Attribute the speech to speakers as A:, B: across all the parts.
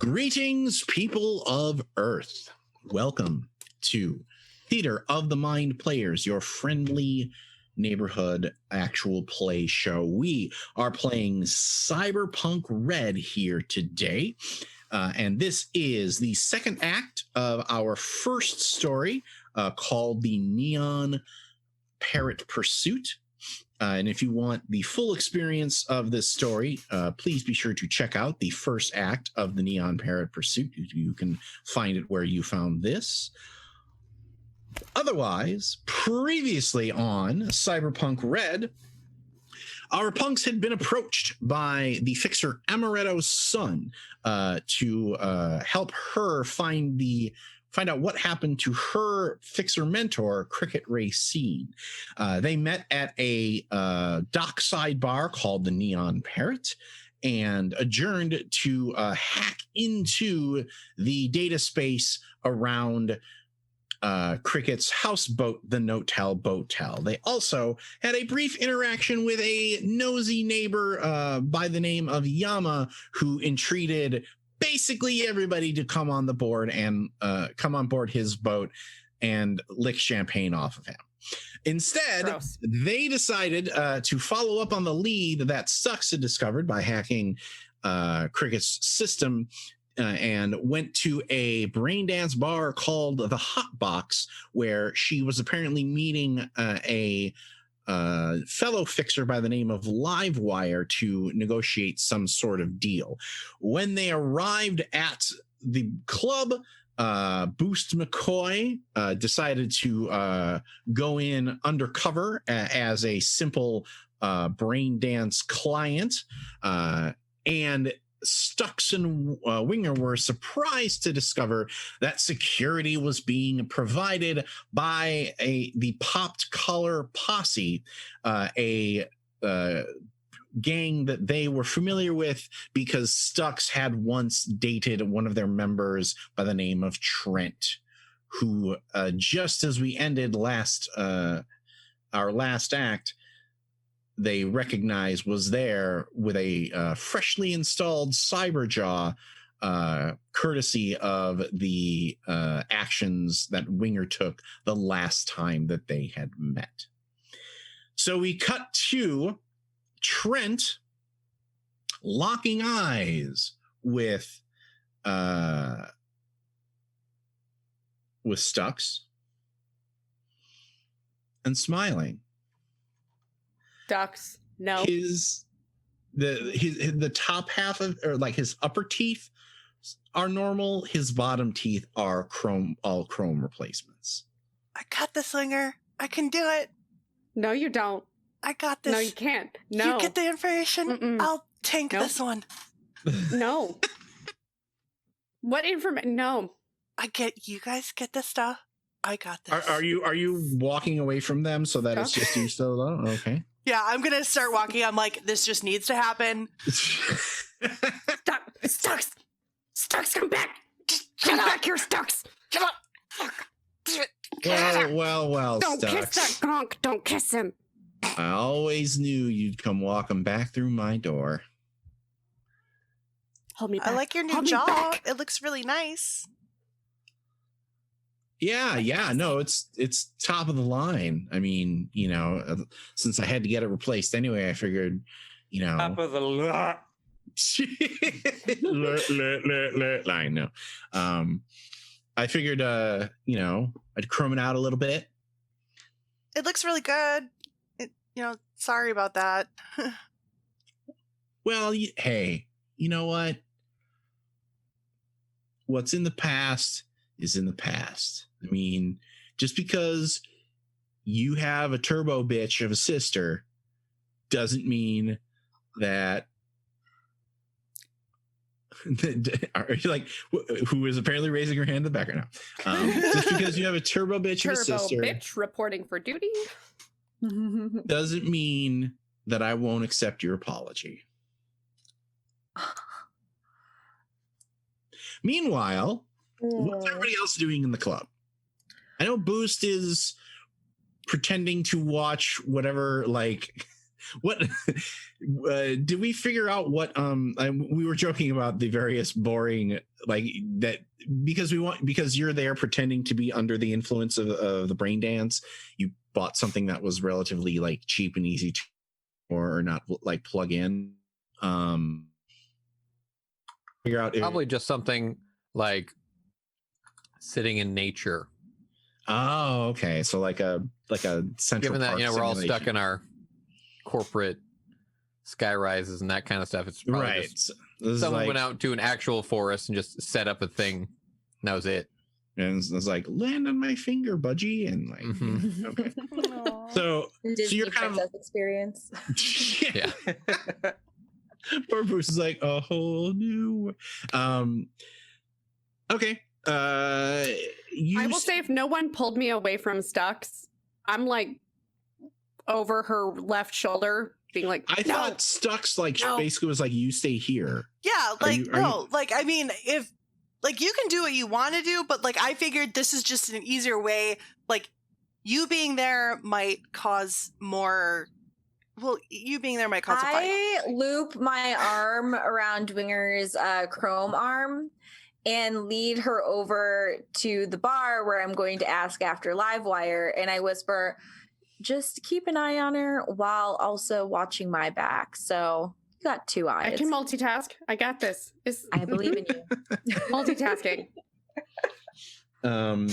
A: Greetings, people of Earth. Welcome to Theater of the Mind Players, your friendly neighborhood actual play show. We are playing Cyberpunk Red here today, and this is the second act of our first story called The Neon Parrot Pursuit. And if you want the full experience of this story, please be sure to check out the first act of the Neon Parrot Pursuit. You can find it where you found this. Otherwise, previously on Cyberpunk Red, our punks had been approached by the fixer Amaretto's son to help her find out what happened to her fixer mentor, Cricket Racine. They met at a dockside bar called the Neon Parrot and adjourned to hack into the data space around Cricket's houseboat, the No-Tell Boatel. They also had a brief interaction with a nosy neighbor by the name of Yama, who entreated basically everybody to come on board his boat and lick champagne off of him. Instead, Gross. They decided to follow up on the lead that Stux had discovered by hacking Cricket's system and went to a Braindance bar called the HotBox, where she was apparently meeting a fellow fixer by the name of Livewire to negotiate some sort of deal. When they arrived at the club, Boost McCoy decided to go in undercover as a simple Braindance client, and Stux and Winger were surprised to discover that security was being provided by the Popped Collar Posse, a gang that they were familiar with because Stux had once dated one of their members by the name of Trent, who just as we ended our last act, they recognized was there with a freshly installed Cyberjaw, courtesy of the actions that Winger took the last time that they had met. So we cut to Trent locking eyes with Stux and smiling.
B: Stux, no.
A: The top half of, or like his upper teeth are normal. His bottom teeth are all chrome replacements.
C: I got this, Winger. I can do it.
B: No, you don't.
C: I got this.
B: No, you can't. No.
C: You get the information.
B: Mm-mm.
C: I'll tank this one.
B: No. What information? No.
C: You guys get this stuff. I got this.
A: Are you walking away from them so that it's just you still alone? Okay.
C: Yeah, I'm gonna start walking. I'm like, this just needs to happen.
B: Stux, come back! Come back here, Stux!
C: Come on!
A: Well,
B: Don't
A: Stux.
B: kiss that gonk! Don't kiss him!
A: I always knew you'd come walking back through my door.
B: Hold me back.
C: I like your new jaw. It looks really nice.
A: Yeah, no, it's top of the line. I mean, since I had to get it replaced anyway, I figured,
D: top of the line.
A: Line, no. I figured, I'd chrome it out a little bit.
C: It looks really good. Sorry about that.
A: Well, hey, you know what? What's in the past is in the past. I mean, just because you have a turbo bitch of a sister doesn't mean that are you like who is apparently raising her hand in the background now? Just because you have a turbo bitch of a sister,
B: bitch reporting for duty,
A: doesn't mean that I won't accept your apology. Meanwhile, what's everybody else doing in the club? I know Boost is pretending to watch whatever, like, What did we figure out? What we were joking about the various boring like that because you're there pretending to be under the influence of the Braindance. You bought something that was relatively like cheap and easy to or not like plug in. Figure out
E: Probably just something like sitting in nature.
A: Oh, okay. So like a central.
E: Given that
A: park
E: we're all
A: simulation.
E: stuck in our corporate sky rises and that kind of stuff, it's probably
A: right.
E: just
A: This
E: someone
A: is like,
E: went out to an actual forest and just set up a thing. And that was it.
A: and it's like land on my finger, budgie, and like
E: Mhm.
A: okay.
C: Aw.
A: So
F: Disney
A: you're kind of-
F: princess experience.
E: Yeah.
A: Poor Bruce is like a whole new. Okay.
G: I will say if no one pulled me away from Stux, I'm like over her left shoulder being like,
A: I
G: no.
A: thought Stux like
G: No.
A: basically was like you stay here.
C: Yeah,
A: Are
C: like
A: you-
C: no, like I mean, if like you can do what you want to do, but like I figured this is just an easier way. Like you being there might cause more. Well, you being there might cause a fight.
F: I loop my arm around Dwinger's chrome arm and lead her over to the bar where I'm going to ask after Livewire, and I whisper, just keep an eye on her while also watching my back. So you got two eyes.
G: I can multitask. I got this. It's
F: I believe in you.
G: multitasking.
C: And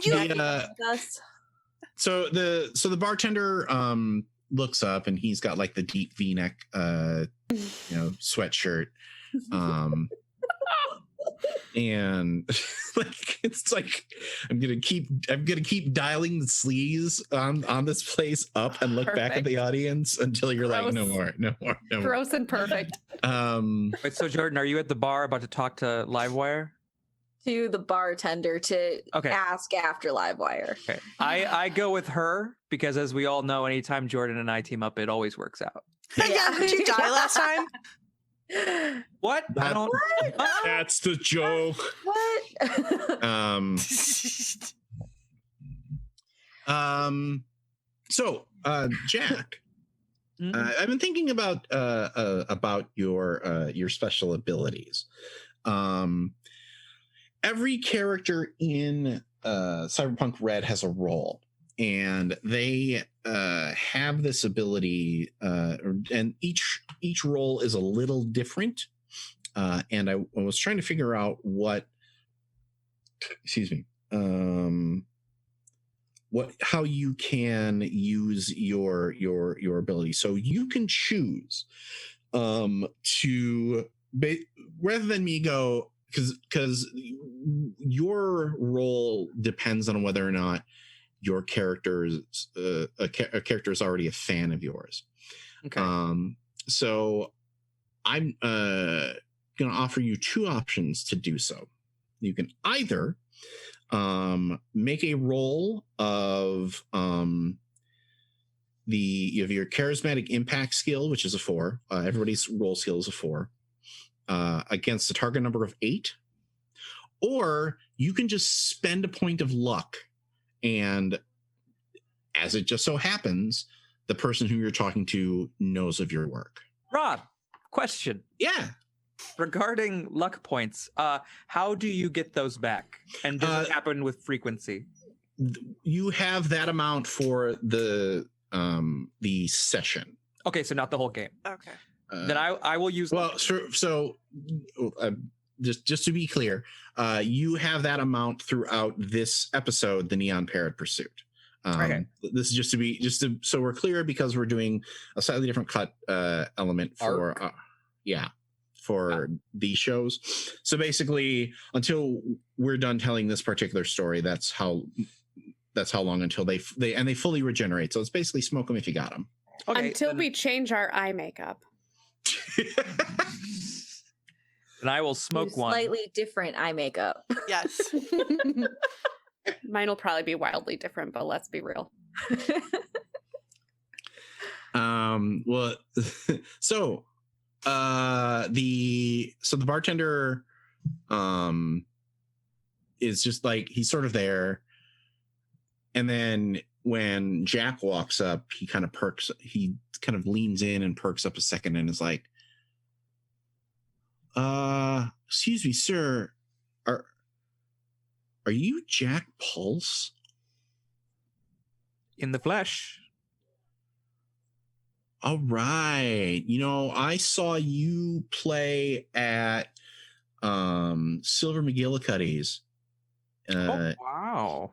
C: you,
F: Gus.
A: So the bartender looks up and he's got like the deep V-neck sweatshirt. And like it's like I'm gonna keep dialing the sleaze on this place up and look back at
G: Perfect.
A: the audience until you're like no
G: Gross.
A: more.
G: Gross and perfect.
D: Wait, so Jordan, are you at the bar about to talk to Livewire?
F: To the bartender to
D: Okay.
F: ask after Livewire.
D: Okay. I go with her because as we all know, anytime Jordan and I team up, it always works out.
C: yeah, did you die last time?
D: What? I don't.
A: That's the joke.
F: What?
A: So Jack,
D: Mhm.
A: I've been thinking about your special abilities. Every character in Cyberpunk Red has a role, and they have this ability, and each role is a little different. And I was trying to figure out what, how you can use your ability. So you can choose to rather than me go because your role depends on whether or not your character's a character is already a fan of yours.
D: Okay.
A: So I'm going to offer you two options to do so. You can either make a roll of you have your charismatic impact skill, which is a 4. Everybody's roll skill is a 4 against a target number of 8, or you can just spend a point of luck, and as it just so happens, the person who you're talking to knows of your work.
D: Rob, question
A: Yeah.
D: regarding luck points. How do you get those back? And does it happen with frequency?
A: You have that amount for the session.
D: Okay, so not the whole game.
C: Okay.
D: Then I will use.
A: Well, so just to be clear, you have that amount throughout this episode, the Neon Parrot Pursuit.
D: Okay.
A: This is so we're clear because we're doing a slightly different cut element for these shows. So basically, until we're done telling this particular story, that's how long until they fully regenerate. So it's basically smoke them if you got them.
D: Okay,
G: Until
D: then,
G: we change our eye makeup.
D: then I will smoke one.
F: Slightly different eye makeup.
C: Yes.
G: Mine will probably be wildly different, but let's be real.
A: Well, so the bartender is just like, he's sort of there, and then when Jack walks up, he kind of leans in and perks up a second and is like, excuse me, sir, are you Jack Pulse?
D: In the flesh.
A: All right. I saw you play at Silver McGillicuddy's.
D: Wow.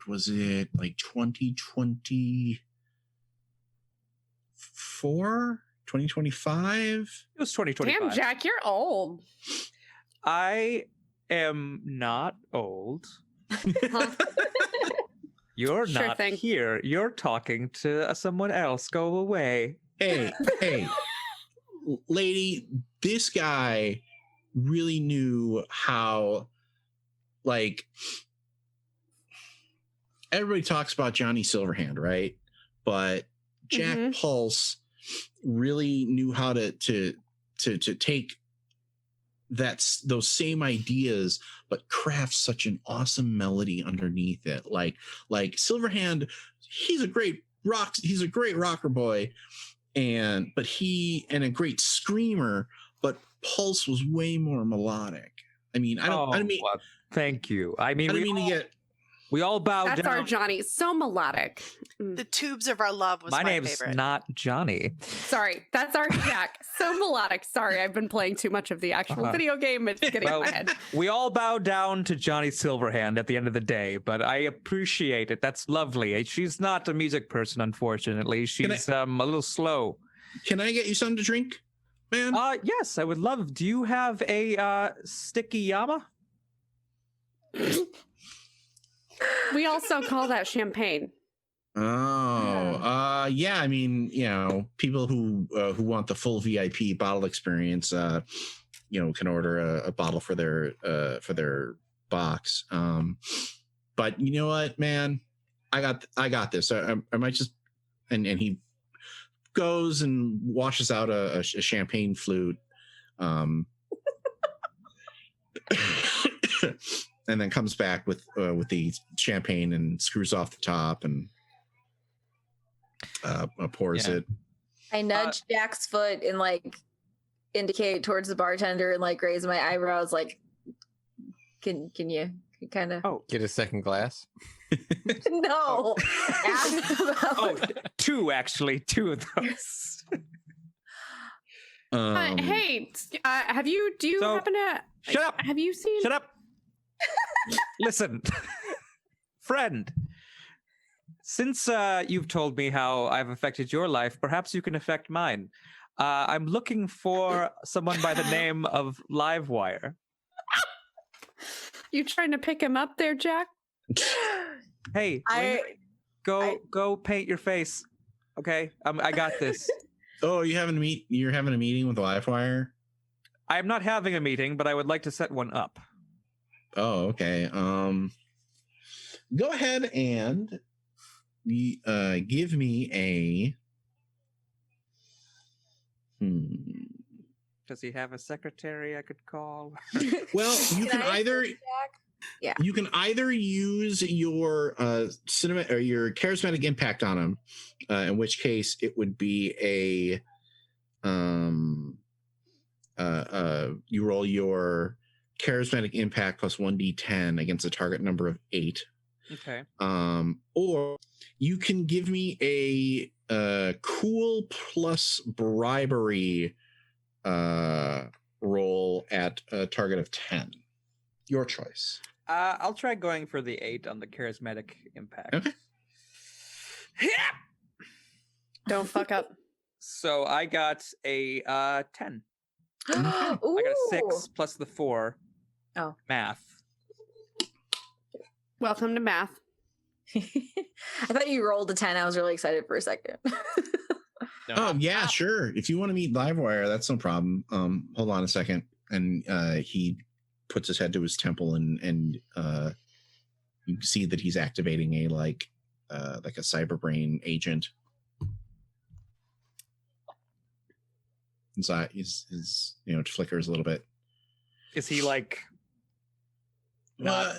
A: Was it like 2024? 2025?
D: It was 2025.
G: Damn, Jack, you're old.
D: I am not old. You're
G: Sure
D: not
G: thing.
D: here. You're talking to someone else. Go away.
A: Hey, lady, this guy really knew how, like, everybody talks about Johnny Silverhand, right? But Jack Pulse really knew how to take those same ideas but craft such an awesome melody underneath it. Like Silverhand, he's a great rocker boy, and a great screamer, but Pulse was way more melodic. I mean,
D: Well, thank you. I mean, we all bow
G: That's
D: down.
G: our Johnny. So melodic.
C: The Tubes of Our Love was my
D: name's
C: favorite.
D: not Johnny.
G: Sorry, that's our Jack. So melodic. Sorry, I've been playing too much of the actual video game. It's getting in my head.
D: We all bow down to Johnny Silverhand at the end of the day, but I appreciate it. That's lovely. She's not a music person, unfortunately. She's a little slow.
A: Can I get you something to drink, man?
D: Yes, I would love. Do you have a sticky yama?
G: We also call that champagne.
A: Oh, yeah. I mean, people who want the full VIP bottle experience, can order a bottle for their box. But you know what, man, I got this. I might just, and he goes and washes out a champagne flute, and then comes back with the champagne and screws off the top and pours it.
F: I nudge Jack's foot and indicate towards the bartender and raise my eyebrows can you kind of
E: get a second glass?
F: No. Ask about
D: two of those.
G: Hey, have you happen to
D: shut up?
G: Have you seen?
D: Shut up. Listen, friend, since you've told me how I've affected your life, perhaps you can affect mine. I'm looking for someone by the name of Livewire.
G: You trying to pick him up there, Jack?
D: Hey, go paint your face. Okay, I got this.
A: Oh, you're having a meeting with Livewire?
D: I'm not having a meeting, but I would like to set one up.
A: Oh, okay. Go ahead and give me a.
D: Does he have a secretary I could call?
A: Well, you can either.
F: Yeah.
A: You can either use your cinema or your charismatic impact on him, in which case it would be a you roll your charismatic impact plus 1d10 against a target number of 8.
D: Okay.
A: Or you can give me a cool plus bribery roll at a target of 10. Your choice.
D: I'll try going for the 8 on the charismatic impact.
A: Okay.
G: Don't fuck up.
D: So I got a 10.
F: Ooh.
D: I got a 6 plus the 4.
F: Oh.
D: Math.
G: Welcome to math.
F: I thought you rolled a 10. I was really excited for a second.
A: Oh, yeah, sure. If you want to meet Livewire, that's no problem. Hold on a second. And he puts his head to his temple and you see that he's activating a like a cyberbrain agent. Inside his it flickers a little bit.
D: Is he like not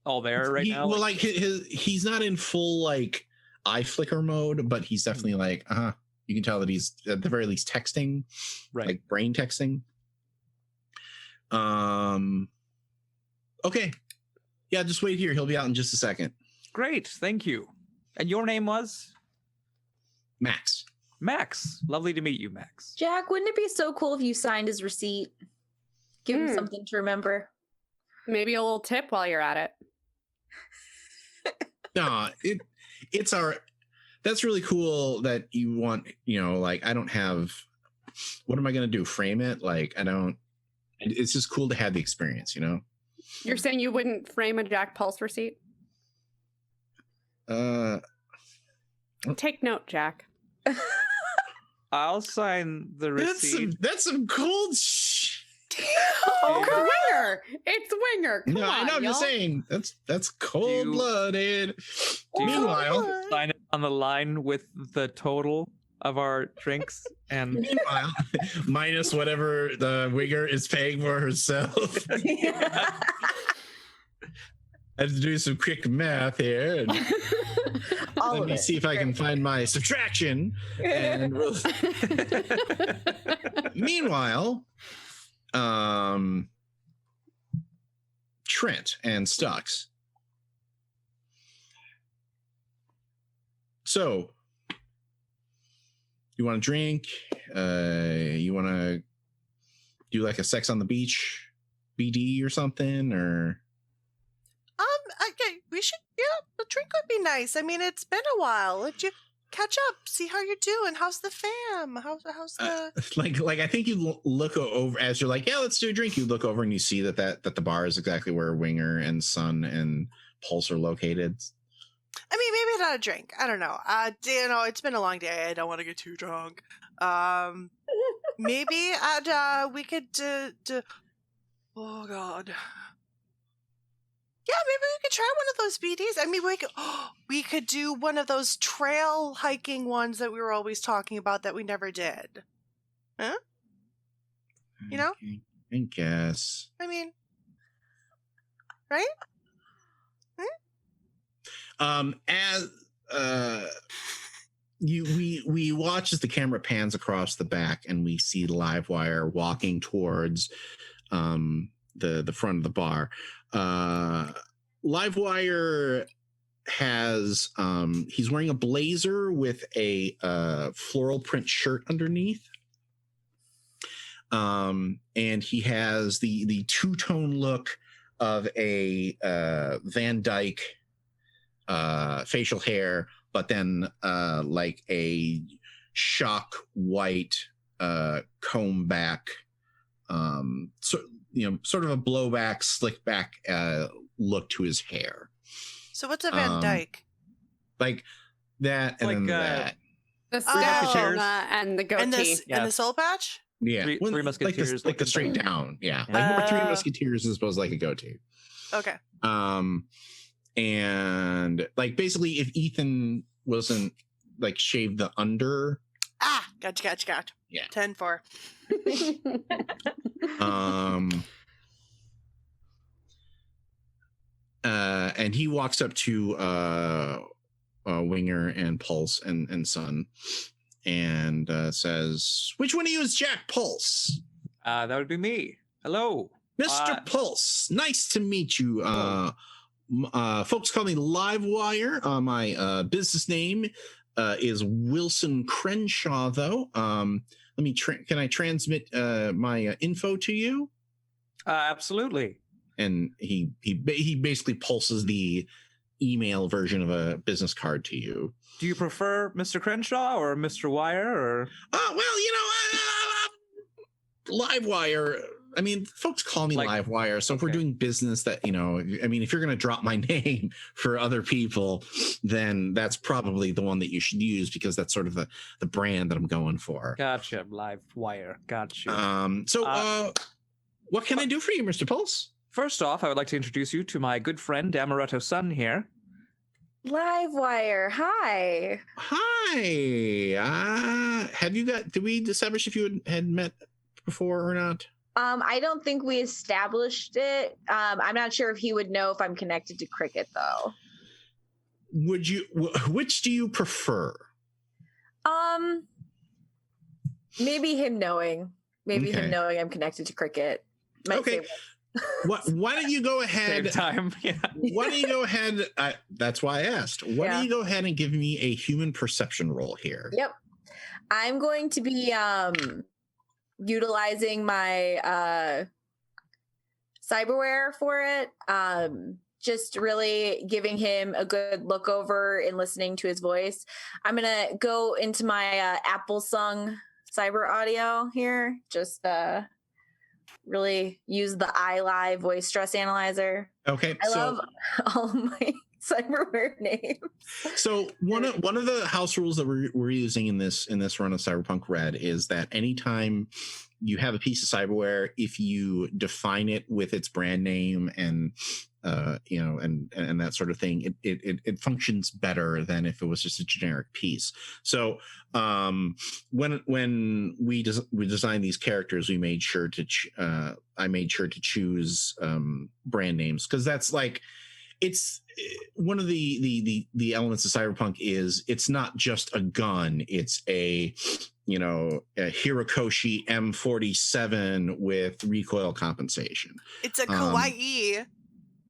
D: all there right now?
A: Well, like he's not in full like eye flicker mode, but he's definitely like, you can tell that he's at the very least texting,
D: right?
A: Like brain texting. Okay. Yeah, just wait here. He'll be out in just a second.
D: Great, thank you. And your name was?
A: Max.
D: Max. Lovely to meet you, Max.
F: Jack, wouldn't it be so cool if you signed his receipt? Give him something to remember.
G: Maybe a little tip while you're at it.
A: No, it's our. That's really cool that you want. Like I don't have. What am I going to do? Frame it? Like I don't. It's just cool to have the experience.
G: You're saying you wouldn't frame a Jack Pulse receipt? Take note, Jack.
D: I'll sign the receipt.
A: That's some cold
G: Oh, Winger! It's Winger. Come on,
A: I know. I'm just saying that's cold blooded. Meanwhile,
D: sign it on the line with the total of our drinks, and
A: meanwhile, minus whatever the Winger is paying for herself. I have to do some quick math here. And let me see if I can find my subtraction. And meanwhile, Trent and Stux. So, you want to drink? You want to do like a sex on the beach BD or something, or?
C: We should. Yeah, the drink would be nice. I mean, it's been a while. Let you catch up, see how you're doing. How's the fam? How's the
A: like? I think you look over as you're like, yeah, let's do a drink. You look over and you see that the bar is exactly where Winger and Sun and Pulse are located.
C: I mean, maybe not a drink. I don't know. It's been a long day. I don't want to get too drunk. Maybe we could oh God. Yeah, maybe we could try one of those BDs. I mean, we could do one of those trail hiking ones that we were always talking about that we never did. Huh?
A: I guess.
C: I mean, right?
A: As we watch as the camera pans across the back, and we see Livewire walking towards the front of the bar. Livewire has he's wearing a blazer with a floral print shirt underneath, and he has the two-tone look of a Van Dyke facial hair, but then like a shock white comb back, sort of a blowback, slick back look to his hair.
C: So what's a Van Dyke?
A: Like that, and
D: like,
A: then that.
G: The stone and the goatee.
C: And the soul patch?
A: Yeah,
D: three Musketeers,
A: like the straight down. Yeah, like more Three Musketeers as opposed to like a goatee.
C: Okay.
A: And like basically, if Ethan wasn't like shaved the under.
C: Gotcha.
A: Yeah.
C: 10-4.
A: And he walks up to Winger and Pulse and Sun, and says, "Which one of you is Jack Pulse?"
D: That would be me. Hello,
A: Mr. Pulse. Nice to meet you. Folks call me Livewire. My business name is Wilson Crenshaw, though. Can I transmit my info to you?
D: Absolutely.
A: And he basically pulses the email version of a business card to you.
D: Do you prefer Mr. Crenshaw or Mr. Wire? Or
A: Livewire. I mean, folks call me Livewire. So if we're doing business that, if you're going to drop my name for other people, then that's probably the one that you should use, because that's sort of the brand that I'm going for.
D: Gotcha. Livewire. Gotcha.
A: What can I do for you, Mr. Pulse?
D: First off, I would like to introduce you to my good friend Amaretto Sun here.
F: Livewire, hi.
A: Hi. Did we establish if you had met before or not?
F: I don't think we established it. I'm not sure if he would know if I'm connected to Cricket, though.
A: Which do you prefer?
F: Maybe him knowing. Maybe
A: Okay.
F: him knowing I'm connected to Cricket. Might
A: Okay.
F: say
A: Why don't you go ahead?
D: Same time. Yeah.
A: Why don't you go ahead? That's why I asked. Why don't you go ahead and give me a human perception roll here?
F: Yep. I'm going to be utilizing my cyberware for it. Just really giving him a good look over and listening to his voice. I'm gonna go into my Apple Sung cyber audio here. Just really use the iLive voice stress analyzer.
A: Okay.
F: I love all of my cyberware names.
A: So one of the house rules that we're using in this run of Cyberpunk Red is that anytime you have a piece of cyberware, if you define it with its brand name and and that sort of thing, it functions better than if it was just a generic piece. So when we designed these characters, we made sure to I made sure to choose brand names, because that's like, it's one of the elements of Cyberpunk is it's not just a gun, it's a Hirokoshi M47 with recoil compensation.
C: It's a kawaii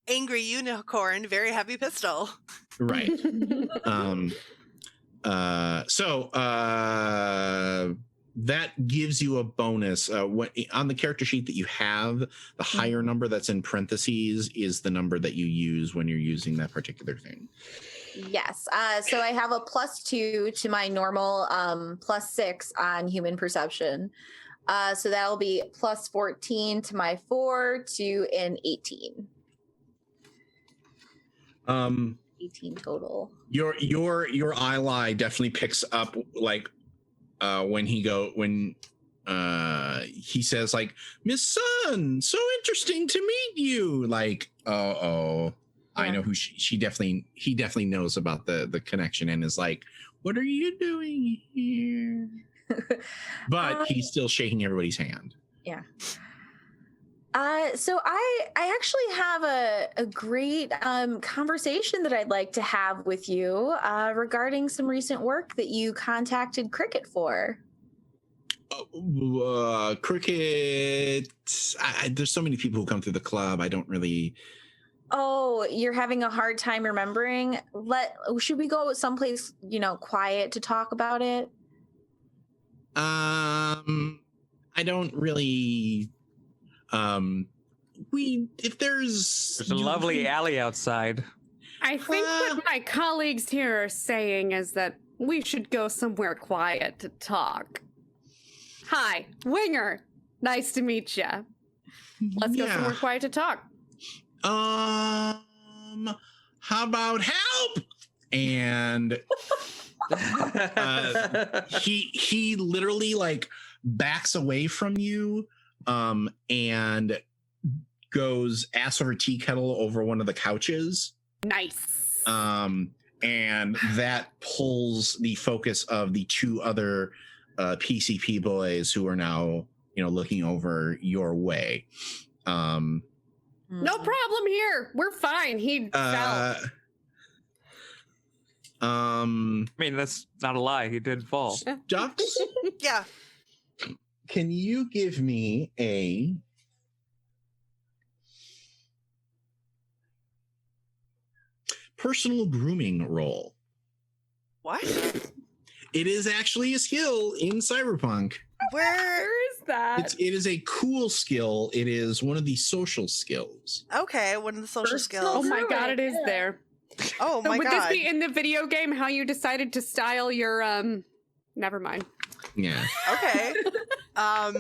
C: angry unicorn, very heavy pistol.
A: Right. That gives you a bonus. On the character sheet that you have, the higher number that's in parentheses is the number that you use when you're using that particular thing.
F: Yes. So I have a +2 to my normal +6 on human perception. So that'll be +14 to my 4 to an 18. 18 total.
A: Your eye definitely picks up, like when he says, like, Miss Sun, so interesting to meet you. Like, I know who he definitely knows about the connection and is like, what are you doing here? But he's still shaking everybody's hand.
F: Yeah. So I actually have a great conversation that I'd like to have with you regarding some recent work that you contacted Cricket for.
A: Cricket, there's so many people who come through the club. I don't really.
F: Oh, you're having a hard time remembering? Should we go someplace, quiet to talk about it?
A: I don't really. There's
D: a lovely alley outside.
G: I think what my colleagues here are saying is that we should go somewhere quiet to talk. Hi, Winger. Nice to meet you. Let's go somewhere quiet to talk.
A: How about help? And he literally like backs away from you and goes ass over tea kettle over one of the couches.
G: Nice.
A: And that pulls the focus of the two other PCP boys who are now, looking over your way.
G: No problem here. We're fine. He fell.
D: I mean, that's not a lie. He did fall.
A: Ducks?
C: Yeah.
A: Can you give me a personal grooming roll?
C: What?
A: It is actually a skill in Cyberpunk.
C: Where
G: is that?
A: It is a cool skill. It is one of the social skills.
C: Okay, one of the social skills.
G: Oh my god, it is there.
C: Oh my
G: Would
C: god.
G: this be in the video game how you decided to style your never mind.
A: Yeah.
C: Okay. All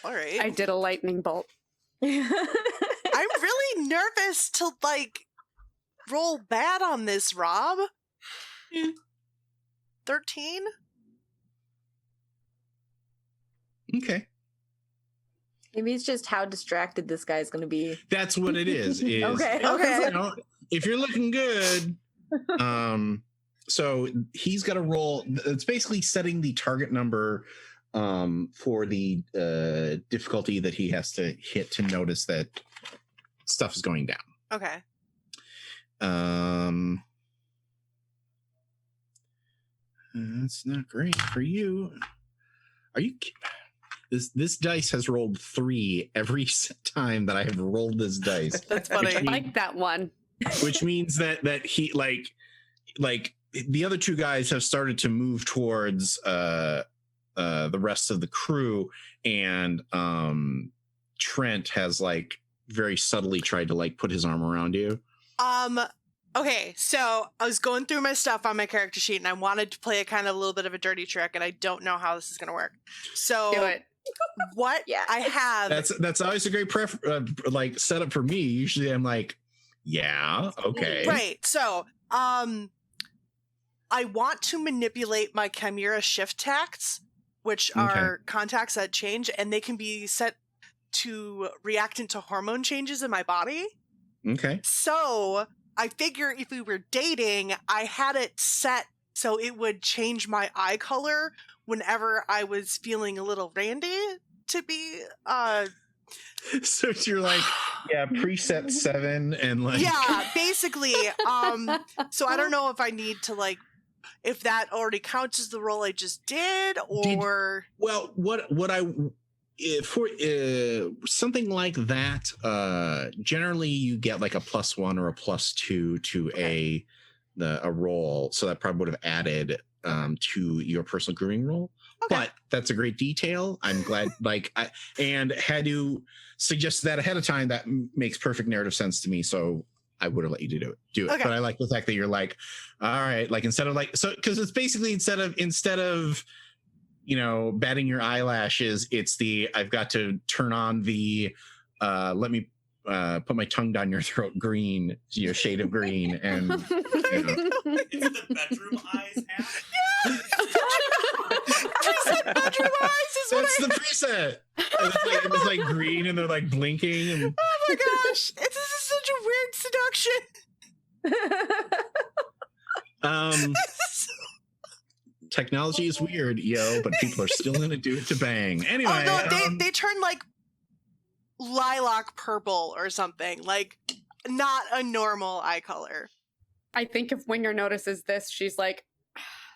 C: right.
G: I did a lightning bolt.
C: I'm really nervous to roll bad on this, Rob. 13?
A: Okay.
F: Maybe it's just how distracted this guy's going to be.
A: That's what it is.
F: Okay.
A: If you're looking good, so he's got to roll. It's basically setting the target number for the difficulty that he has to hit to notice that stuff is going down.
C: Okay.
A: That's not great for you. Are you? This dice has rolled 3 every time that I have rolled this dice.
C: That's funny.
G: I like that one.
A: Which means that he like the other 2 guys have started to move towards the rest of the crew, and Trent has like very subtly tried to like put his arm around you.
C: Okay, so I was going through my stuff on my character sheet, and I wanted to play a kind of a little bit of a dirty trick, and I don't know how this is going to work. So
G: Do it.
C: what I have...
A: That's always a great like setup for me. Usually I'm like, yeah, okay.
C: Right, so I want to manipulate my Chimera shift tacts, which are contacts that change, and they can be set to reactant to hormone changes in my body.
A: Okay.
C: So I figure if we were dating, I had it set so it would change my eye color whenever I was feeling a little randy to be
A: So you're like, yeah, preset 7 and like
C: yeah, basically. So I don't know if I need to like if that already counts as the role I just did, or
A: well, what I for something like that, generally you get like a +1 or a +2 to a roll, so that probably would have added to your personal grooming roll.
C: Okay.
A: But that's a great detail. I'm glad. And had you suggested that ahead of time, that makes perfect narrative sense to me. So I would have let you do it.
C: Okay.
A: But I like the fact that you're like, all right, like instead of like, so because it's basically instead of batting your eyelashes, it's I've got to turn on the let me put my tongue down your throat green, shade of green, and
H: Is it the bedroom eyes app?
C: Yeah. Preset bedroom eyes is what
A: that's the preset. It was like green, and they're like blinking. And...
C: Oh my gosh, this is such a weird seduction.
A: Technology is weird, but people are still gonna do it to bang. Anyway,
C: oh no, they turn like lilac purple or something, like not a normal eye color.
G: I think if Winger notices this, she's like,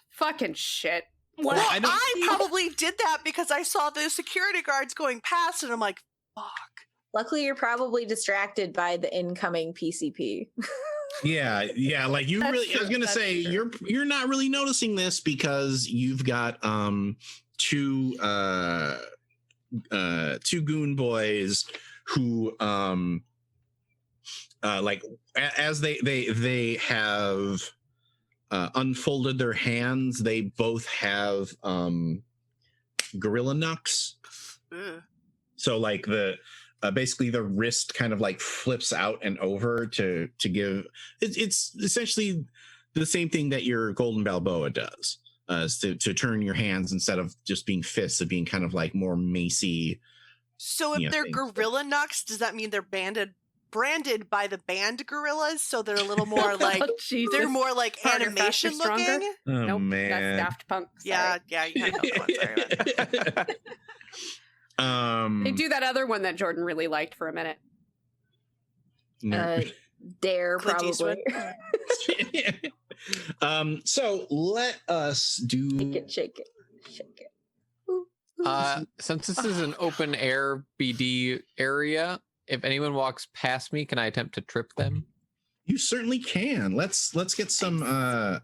G: fucking shit.
C: Well, I probably did that because I saw the security guards going past, and I'm like, fuck.
F: Luckily, you're probably distracted by the incoming PCP.
A: Yeah, like you
G: That's
A: really.
G: true,
A: I was gonna
G: that's
A: say
G: true.
A: you're not really noticing this because you've got two goon boys who like as they have unfolded their hands, they both have gorilla knucks.
C: Ugh.
A: So like basically the wrist kind of like flips out and over to give it's essentially the same thing that your golden Balboa does, to turn your hands instead of just being fists, of being kind of like more macy.
C: So if they're
A: things.
C: gorilla knucks, does that mean they're branded by the band gorillas? So they're a little more like
G: Oh, Jesus.
C: they're more like
G: Harder,
C: animation
G: faster, stronger?
C: looking.
A: Oh
G: Nope,
A: man,
G: that's Daft Punk.
C: Yeah,
G: Sorry.
C: yeah, you had that one. Sorry about that.
G: They do that other one that Jordan really liked for a minute.
F: Dare,
C: Clint
F: probably.
A: So let us do.
F: Shake it. Ooh, ooh.
E: Since this is an open air BD area, if anyone walks past me, can I attempt to trip them?
A: You certainly can. Let's get some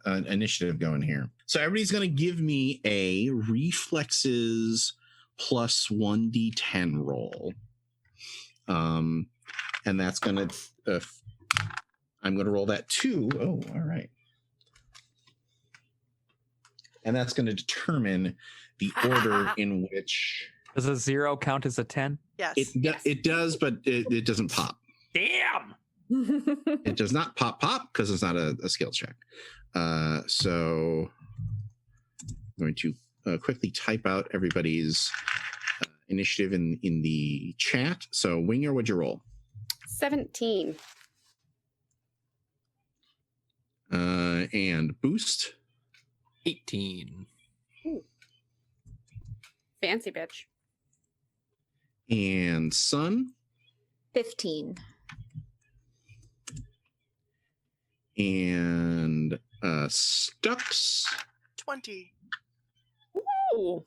A: initiative going here. So everybody's going to give me a reflexes plus 1d10 roll. And that's going to I'm going to roll that 2. Oh, all right. And that's going to determine the order in which
D: Does a 0 count as a 10?
C: Yes.
A: it does, but it doesn't pop.
D: Damn!
A: It does not pop because it's not a skill check. So I'm going to quickly type out everybody's initiative in the chat. So Winger, what'd you roll?
G: 17.
A: And Boost.
E: 18.
G: Fancy bitch.
A: And Sun.
F: 15.
A: And Stux.
C: 20.
G: Ooh.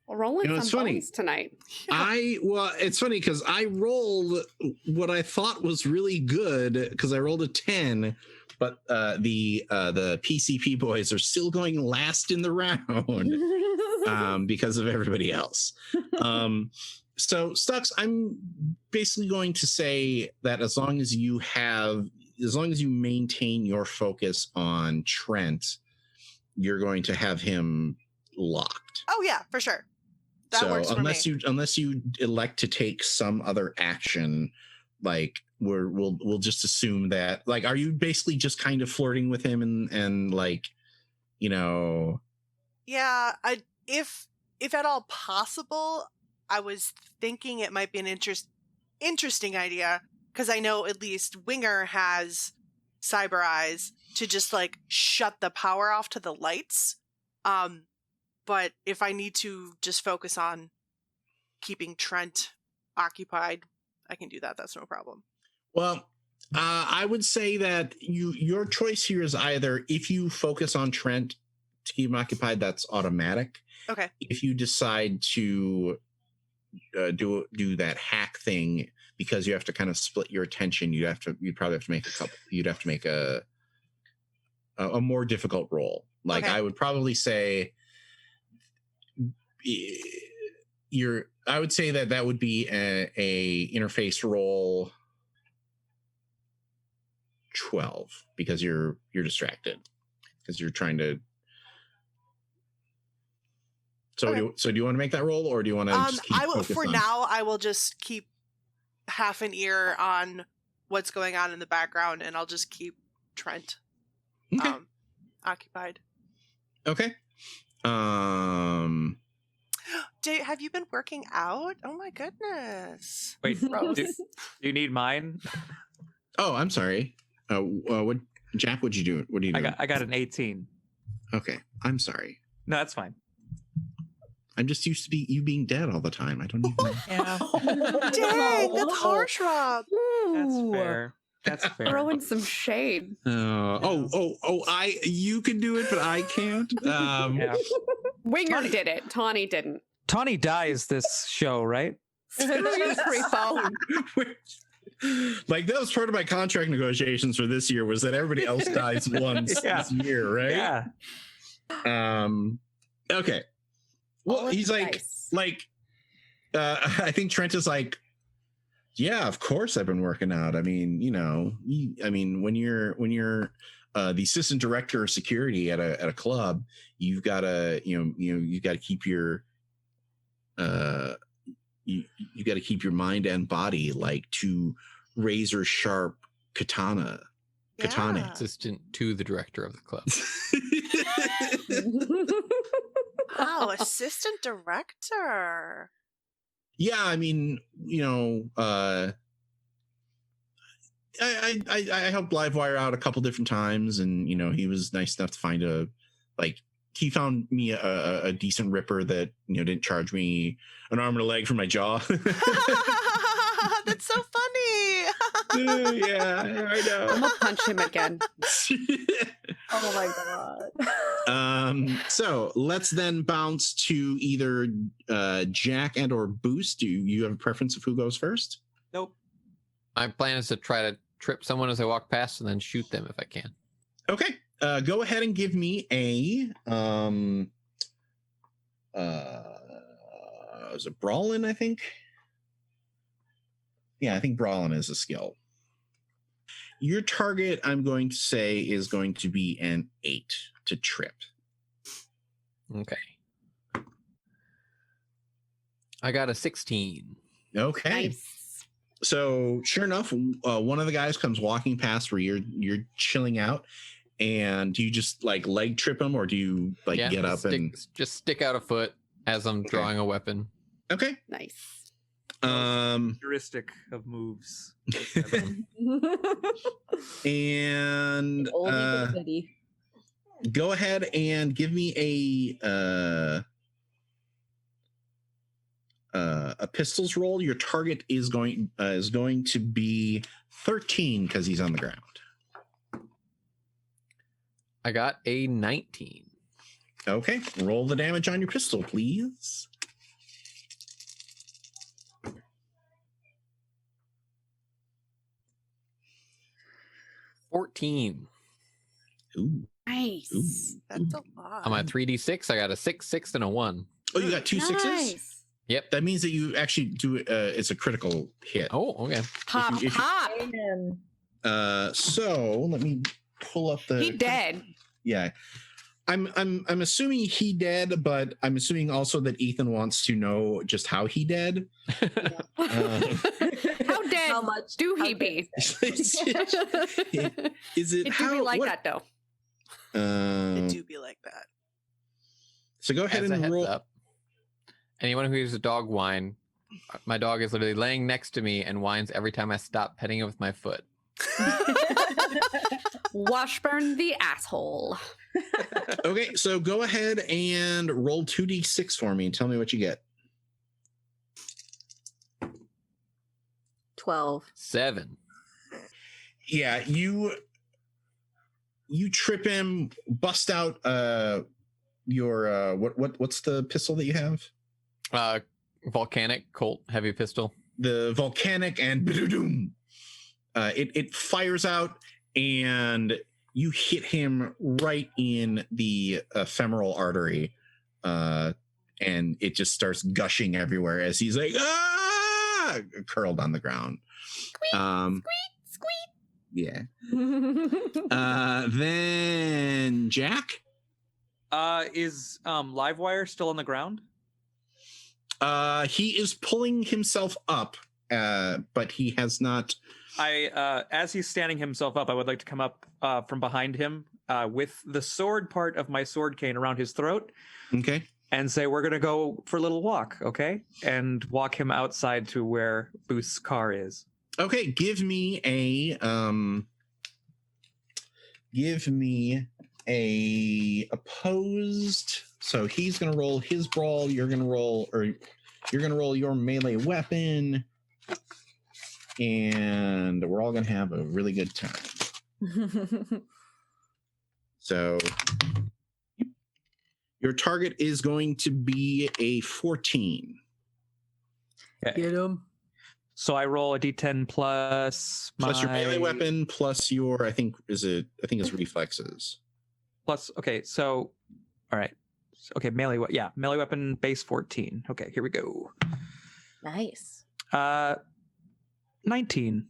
G: We're rolling
A: It's
G: some
A: funny.
G: bones tonight.
A: It's funny because I rolled what I thought was really good because I rolled a 10, but the PCP boys are still going last in the round because of everybody else. So Stux, I'm basically going to say that as long as you maintain your focus on Trent, you're going to have him locked.
C: Oh yeah, for sure. That works for me.
A: Unless you elect to take some other action, like we'll just assume that, like, are you basically just kind of flirting with him and like, you know?
C: Yeah, if at all possible, I was thinking it might be an interesting idea because I know at least Winger has cyber eyes to just like shut the power off to the lights. But if I need to just focus on keeping Trent occupied, I can do that. That's no problem.
A: Well, I would say that your choice here is either if you focus on Trent to keep him occupied, that's automatic.
C: Okay.
A: If you decide to do that hack thing because you have to kind of split your attention, you'd probably have to make a more difficult roll. Like, okay. I would probably say I would say that would be a interface roll 12 because you're distracted because you're trying to. So okay. Do you want to make that roll or do you want to just keep focused on?
C: Now I will just keep half an ear on what's going on in the background and I'll just keep Trent occupied.
A: Okay.
C: Have you been working out? Oh my goodness.
D: Wait, do you need mine?
A: Oh, I'm sorry. What, Jack, what'd you do? What do you do?
D: I got an 18.
A: Okay. I'm sorry.
D: No, that's fine.
A: I'm just used to you being dead all the time. I don't even know.
D: Yeah.
C: Dang, that's harsh, Rob.
D: That's fair. That's fair.
G: Throwing some shade.
A: You can do it, but I can't.
D: Yeah.
G: Winger did it. Tawny didn't.
D: Tawny dies this show, right?
G: Free phone.
A: Like, that was part of my contract negotiations for this year was that everybody else dies once this year, right?
D: Yeah.
A: Okay. Well, he's like, I think Trent is like, yeah, of course I've been working out. I mean, when you're the assistant director of security at a club, you've got to, you got to keep your, you got to keep your mind and body like two razor sharp katana.
E: Assistant to the director of the club.
C: Wow, assistant director.
A: Yeah, I mean, I helped Livewire out a couple different times, and he was nice enough to find he found me a decent ripper that didn't charge me an arm and a leg for my jaw.
C: That's so funny.
A: Yeah, I know.
G: I'm gonna punch him again.
F: Oh my god.
A: So let's then bounce to either Jack and or Boost. Do you have a preference of who goes first?
D: Nope.
E: My plan is to try to trip someone as I walk past and then shoot them if I can.
A: Okay. Go ahead and give me a is it Brawlin, I think? Yeah, I think Brawlin is a skill. Your target, I'm going to say, is going to be an 8 to trip.
E: Okay. I got a 16.
A: Okay.
G: Nice.
A: So sure enough, one of the guys comes walking past where you're chilling out, and do you just like leg trip him, or do you get up and
E: just stick out a foot as I'm drawing a weapon?
A: Okay.
G: Nice.
D: Heuristic of moves.
A: And go ahead and give me a pistols roll, your target is going to be 13 because he's on the ground.
E: I got a 19.
A: Okay, roll the damage on your pistol, please.
E: $14.
A: Ooh.
G: Nice.
C: That's a lot.
E: On my 3d6, I got a 6, 6, and a 1.
A: Oh, you got two sixes?
G: Nice.
E: Yep.
A: That means that you actually do it's a critical hit.
E: Oh, okay.
G: Pop,
A: if you-
G: pop.
F: Man.
A: So let me pull up the
G: He dead.
A: Yeah. I'm assuming he dead, but I'm assuming also that Ethan wants to know just how he dead.
G: How dead
F: How much
G: do he
F: how
G: be?
A: Is it
G: It
A: how
G: do be like
A: what-
G: that though.
C: It do be like that.
A: So go ahead
E: As a
A: and
E: heads
A: roll.
E: up, anyone who uses a dog whine, my dog is literally laying next to me and whines every time I stop petting it with my foot.
G: Washburn the asshole.
A: Okay, so go ahead and roll 2d6 for me and tell me what you get.
F: 12.
E: 7.
A: Yeah, you trip him, bust out your what's the pistol that you have?
E: Volcanic Colt heavy pistol.
A: The volcanic, and ba-do-doom. It fires out and you hit him right in the femoral artery, and it just starts gushing everywhere as he's like curled on the ground.
G: Squeak.
A: Yeah. Then Jack.
D: Is Livewire still on the ground?
A: He is pulling himself up, but he has not.
D: As he's standing himself up, I would like to come up from behind him with the sword part of my sword cane around his throat
A: Okay.
D: and say, we're going to go for a little walk, okay? And walk him outside to where Booth's car is.
A: Okay. Give me a opposed. So he's gonna roll his brawl. You're gonna roll your melee weapon, and we're all gonna have a really good time. So your target is going to be a 14.
D: Okay.
F: Get him.
D: So I roll a d10 plus
A: Plus your melee
D: my-
A: weapon, plus your I think it's reflexes.
D: Plus, okay, so, all right. Okay, melee weapon base 14. Okay, here we go.
F: Nice.
D: 19.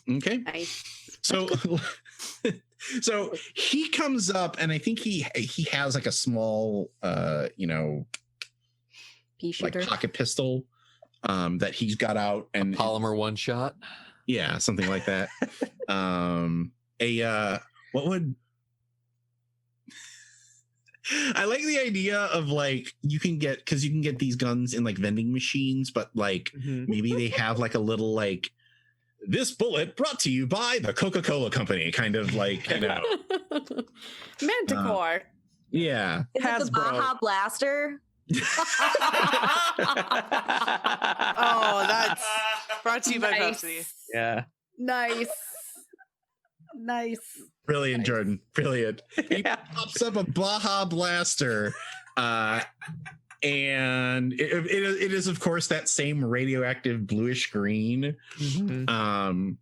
A: Okay.
G: Nice.
A: So so he comes up and I think he has like a small
F: Pea
A: like
F: shooter.
A: pocket pistol that he's got out, and
E: Polymer one shot.
A: yeah, something like that. What would I like the idea of like you can get these guns in like vending machines, but like maybe they have like a little like this bullet brought to you by the Coca-Cola company, kind of like, you know.
G: Manticore.
A: Yeah.
F: Is it the
D: Hasbro.
F: Baja Blaster?
C: Oh, that's brought to you by
G: Nice.
C: Pepsi.
D: Yeah.
G: Nice. Nice.
A: Brilliant, Jordan. Brilliant. He
D: Yeah.
A: pops up a Baja Blaster, and it is of course that same radioactive bluish green.
D: Mhm.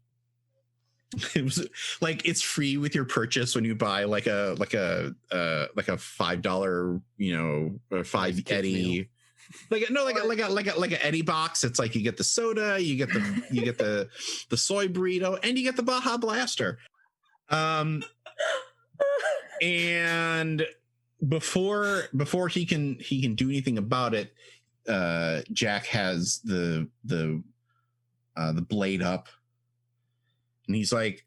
A: It was like it's free with your purchase when you buy like a $5, you know, or $5
E: Kids
A: Eddie. Like a Eddie box. It's like you get the soda, you get the soy burrito, and you get the Baja Blaster. And before he can do anything about it, Jack has the blade up, and he's like,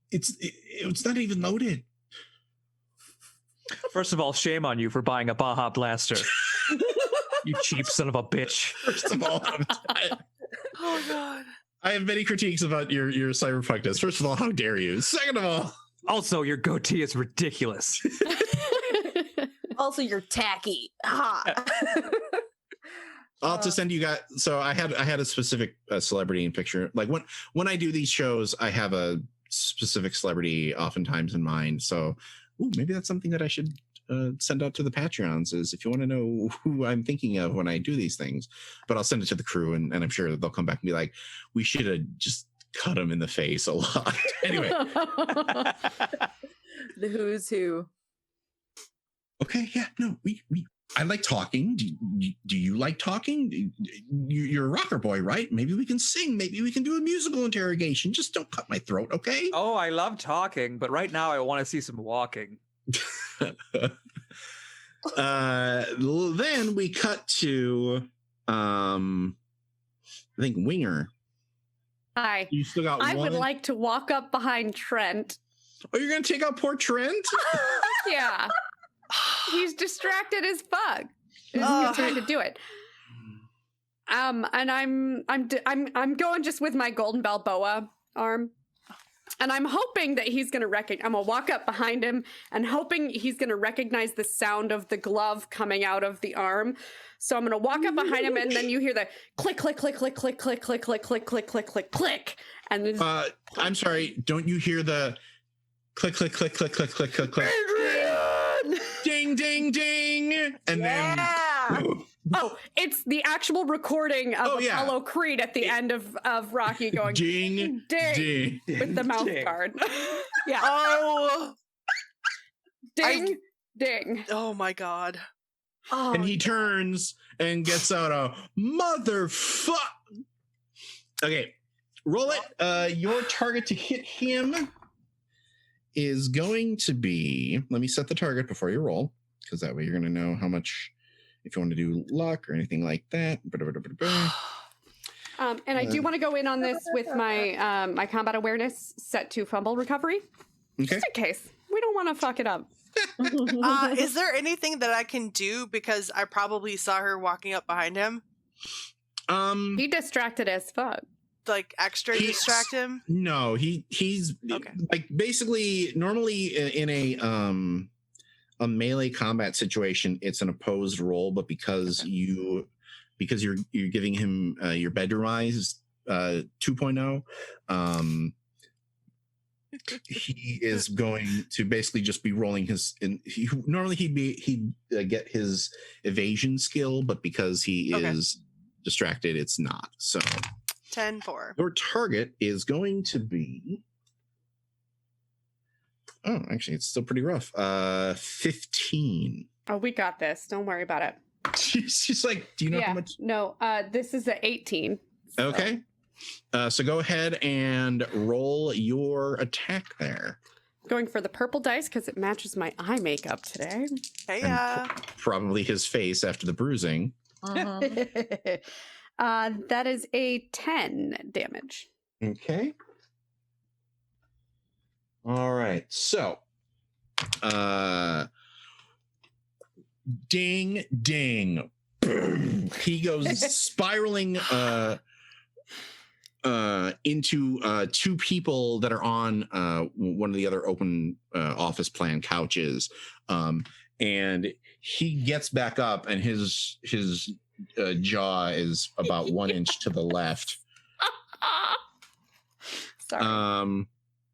A: it's not even loaded.
D: First of all, shame on you for buying a Baja Blaster. You cheap son of a bitch.
A: First of all,
C: Oh god.
A: I have many critiques about your cyberpunkness. First of all, how dare you? Second of all,
D: Also, your goatee is ridiculous.
F: Also, you're tacky. Ha.
A: I'll have to send you guys. So I had a specific celebrity in picture. Like when I do these shows, I have a specific celebrity oftentimes in mind. So maybe that's something that I should send out to the Patreons. Is if you want to know who I'm thinking of when I do these things. But I'll send it to the crew, and I'm sure that they'll come back and be like, we should have just cut him in the face a lot. Anyway.
F: The who's who.
A: Okay. Yeah. No. I like talking. Do you like talking? You're a rocker boy, right? Maybe we can sing. Maybe we can do a musical interrogation. Just don't cut my throat, okay?
D: Oh, I love talking, but right now I want to see some walking.
A: Then we cut to, I think Winger.
G: Hi.
A: You still got
G: I
A: one.
G: would like to walk up behind Trent.
A: Oh, you're gonna take out poor Trent?
G: Yeah. He's distracted as fuck. He's trying to do it. And I'm going just with my golden Balboa arm. And I'm hoping that he's gonna I'm gonna walk up behind him and hoping he's gonna recognize the sound of the glove coming out of the arm. So I'm gonna walk up behind him, and then you hear the click, click, click, click, click, click, click, click, click, click, click, click, click. And then
A: I'm sorry, don't you hear the click, click, click, click, click, click, click, click? Ding, ding, ding. And then
G: oh, it's the actual recording of
A: yeah.
G: Apollo Creed at the end of Rocky going
A: ding,
G: ding,
A: ding.
G: with the mouth
D: Ding.
G: guard. Yeah.
C: Oh.
G: Ding, ding.
C: Oh my god.
G: Oh,
A: And he turns and gets out a motherfuck. Okay, roll it. Your target to hit him is going to be, let me set the target before you roll, because that way you're going to know how much, if you want to do luck or anything like that.
G: and I do want to go in on this with my my combat awareness set to fumble recovery,
A: Okay.
G: just in case we don't want to fuck it up.
C: Is there anything that I can do, because I probably saw her walking up behind him?
G: He distracted as fuck.
C: Like extra distract him?
A: No, he's
C: Okay.
A: like basically normally in a melee combat situation, it's an opposed roll, but because you're giving him your bedroom eyes 2.0, he is going to basically just be rolling his. Normally he'd get his evasion skill, but because he is distracted, it's not. So
C: 10-4.
A: your target is going to be. Oh, actually, it's still pretty rough. 15.
G: Oh, we got this. Don't worry about it.
A: She's like, do you know how much?
G: No, this is a 18. So.
A: Okay. So go ahead and roll your attack there.
G: Going for the purple dice because it matches my eye makeup today.
C: Hey,
A: Probably his face after the bruising.
G: That is a 10 damage.
A: Okay. All right. So, ding, ding. Boom. He goes spiraling into two people that are on one of the other open office plan couches, and he gets back up, and his jaw is about 1 inch to the left.
G: Sorry.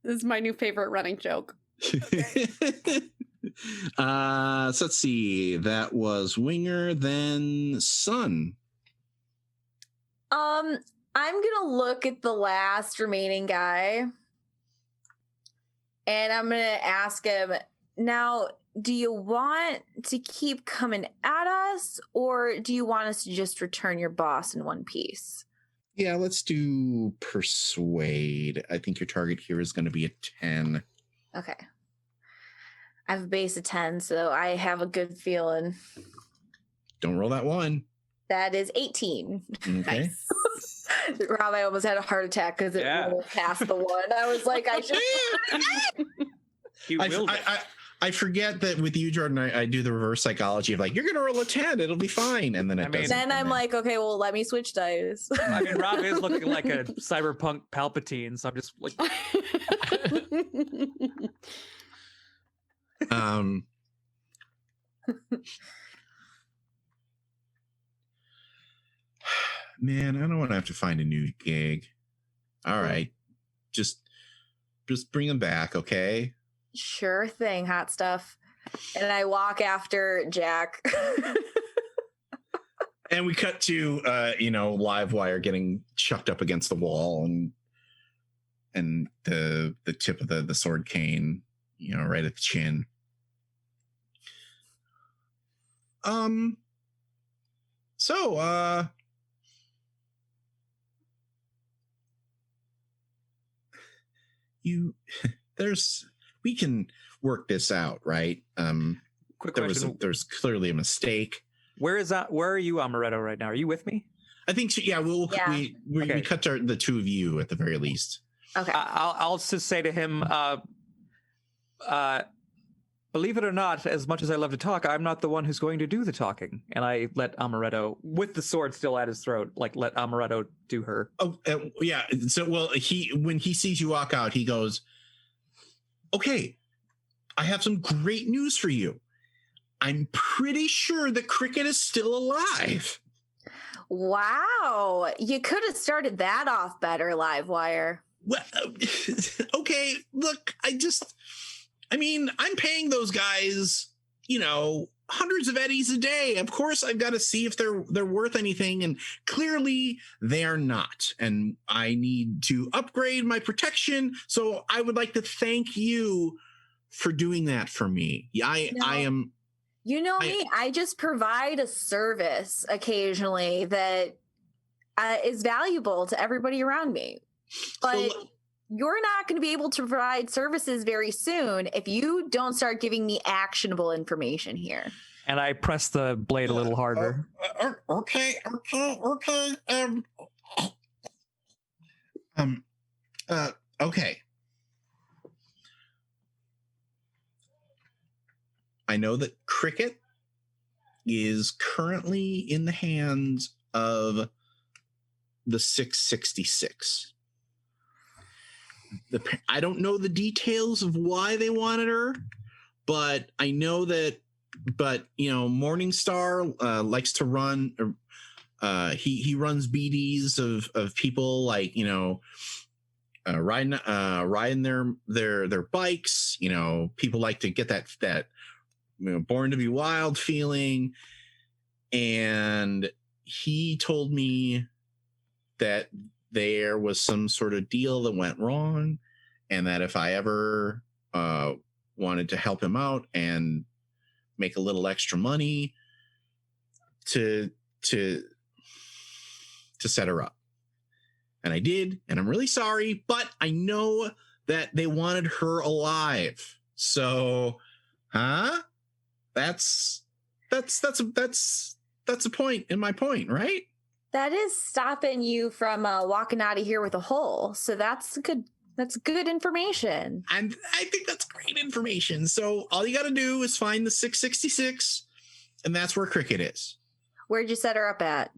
G: This is my new favorite running joke.
A: So let's see. That was Winger, then Sun.
F: I'm gonna look at the last remaining guy, and I'm gonna ask him, now, do you want to keep coming at us, or do you want us to just return your boss in one piece?
A: Yeah, let's do Persuade. I think your target here is going to be a 10.
F: Okay. I have a base of 10, so I have a good feeling.
A: Don't roll that one.
F: That is 18.
A: Okay.
G: Nice.
F: Rob, I almost had a heart attack because it rolled past the one. I was like, I should.
D: He willed it.
A: I forget that with you, Jordan, I do the reverse psychology of like, you're going to roll a 10, it'll be fine. And then it doesn't.
F: Then I'm like, okay, well, let me switch dice.
D: I mean, Rob is looking like a cyberpunk Palpatine, so I'm just like.
A: Man, I don't want to have to find a new gig. All right. Just bring them back, okay?
F: Sure thing, hot stuff. And I walk after Jack.
A: And we cut to Livewire getting chucked up against the wall and the tip of the sword cane, right at the chin. So we can work this out, right?
D: Quick
A: there
D: question.
A: There's clearly a mistake.
D: Where are you, Amaretto, right now? Are you with me?
A: I think so, yeah. We cut the two of you at the very least.
F: Okay.
D: I'll just say to him, believe it or not, as much as I love to talk, I'm not the one who's going to do the talking. And I let Amaretto, with the sword still at his throat, let Amaretto do her.
A: Oh, yeah. So, when he sees you walk out, he goes, "Okay, I have some great news for you. I'm pretty sure the cricket is still alive."
F: Wow. You could have started that off better, Livewire.
A: Well, okay, look, I'm paying those guys, hundreds of eddies a day. Of course, I've got to see if they're worth anything, and clearly they are not. And I need to upgrade my protection, so I would like to thank you for doing that for me. I am.
F: You know me, I just provide a service occasionally that is valuable to everybody around me. But you're not going to be able to provide services very soon if you don't start giving me actionable information here.
D: And I press the blade a little harder.
A: Okay. Okay. I know that cricket is currently in the hands of the 666. I don't know the details of why they wanted her, but I know that. But Morningstar likes to run. He runs BDs of people like riding their bikes. People like to get that Born to be Wild feeling, and he told me that there was some sort of deal that went wrong, and that if I ever wanted to help him out and make a little extra money to set her up. And I did, and I'm really sorry, but I know that they wanted her alive. So, that's a point in my point, right?
F: That is stopping you from walking out of here with a hole. So that's good information.
A: And I think that's great information. So all you got to do is find the 666, and that's where cricket is.
F: Where'd you set her up at?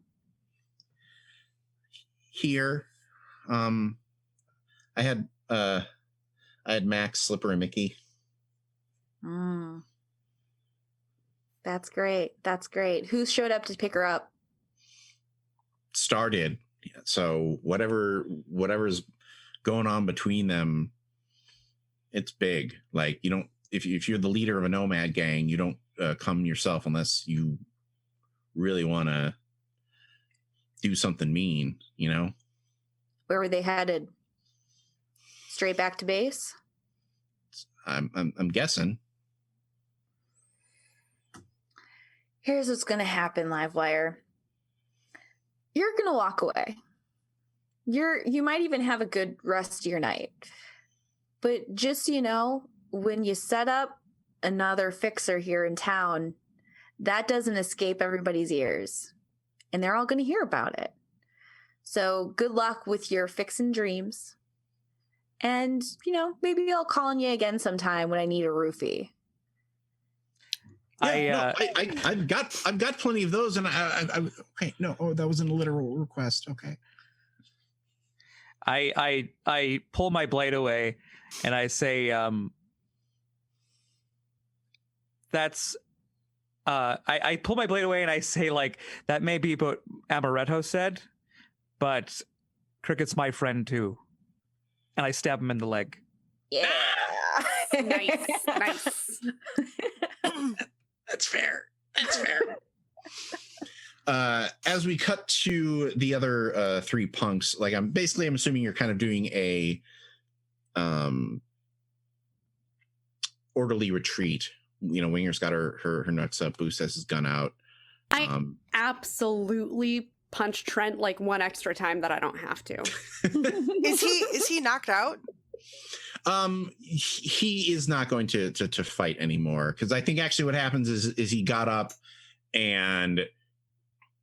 A: Here. I had Max, Slipper, and Mickey.
F: That's great. Who showed up to pick her up?
A: Started. So whatever's going on between them, it's big. Like, you don't, if you're the leader of a nomad gang, you don't come yourself unless you really want to do something mean,
F: Where were they headed? Straight back to base?
A: I'm guessing.
F: Here's what's going to happen, Livewire. You're going to walk away. You might even have a good rest of your night. But just so you know, when you set up another fixer here in town, that doesn't escape everybody's ears. And they're all going to hear about it. So good luck with your fixin' dreams. And, maybe I'll call on you again sometime when I need a roofie.
A: I've got plenty of those, and okay. No, that wasn't a literal request. Okay.
D: I pull my blade away, and I say, "That's." I pull my blade away, and I say, like, that may be what Amaretto said, but Cricket's my friend too. And I stab him in the leg.
F: Yeah.
G: Nice, nice.
A: That's fair. That's fair. As we cut to the other 3 punks, like I'm assuming you're kind of doing a orderly retreat. You know, Winger's got her nuts up, Boost has his gun out.
G: I absolutely punch Trent like one extra time that I don't have to.
C: Is he knocked out?
A: He is not going to fight anymore, because I think actually what happens is he got up and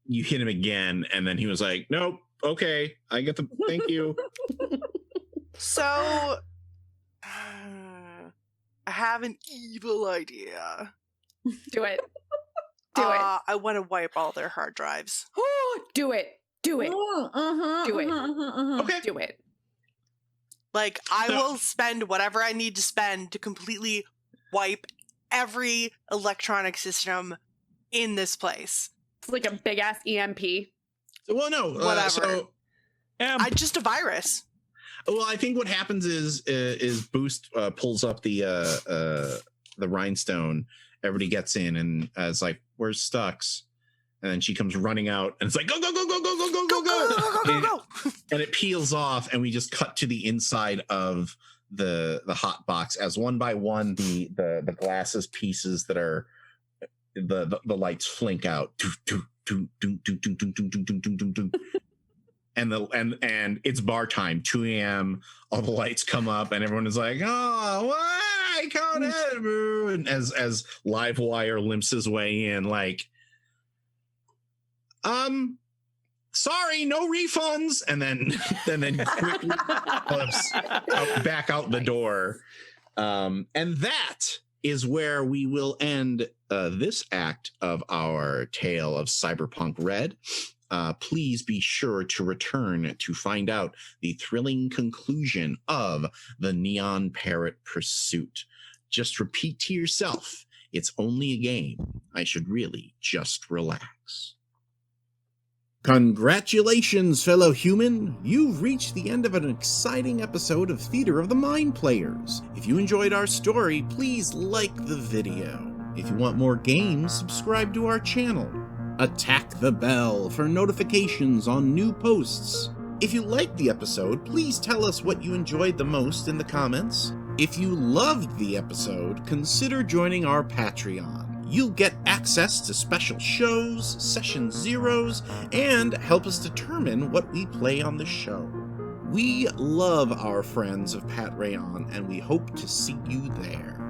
A: you hit him again, and then he was like, nope, okay, I get the thank you.
C: So I have an evil idea.
G: Do it. Do it.
C: I want to wipe all their hard drives.
G: Do it. Do it. Do it.
A: Okay.
G: Do it.
C: Like, I will spend whatever I need to spend to completely wipe every electronic system in this place.
G: It's like a big ass EMP.
A: Well, no,
C: Whatever. Just a virus.
A: Well, I think what happens is Boost pulls up the rhinestone. Everybody gets in, and it's like, "Where's Stux?" And then she comes running out, and it's like, "Go, go, go, go, go, go, go, go, go, go, go!" And it peels off, and we just cut to the inside of the HotBox as one by one the glasses pieces that are the lights flink out. And it's bar time, 2 a.m. All the lights come up, and everyone is like, "Oh, why can't it?" And as Livewire limps his way in, like, sorry, no refunds, and then quickly flips back out the door, and that is where we will end this act of our tale of Cyberpunk Red. Please be sure to return to find out the thrilling conclusion of the Neon Parrot pursuit. Just repeat to yourself, it's only a game. I should really just relax. Congratulations, fellow human! You've reached the end of an exciting episode of Theater of the Mind Players. If you enjoyed our story, please like the video. If you want more games, subscribe to our channel. Attack the bell for notifications on new posts. If you liked the episode, please tell us what you enjoyed the most in the comments. If you loved the episode, consider joining our Patreon. You'll get access to special shows, session zeros, and help us determine what we play on the show. We love our friends of Pat Rayon, and we hope to see you there.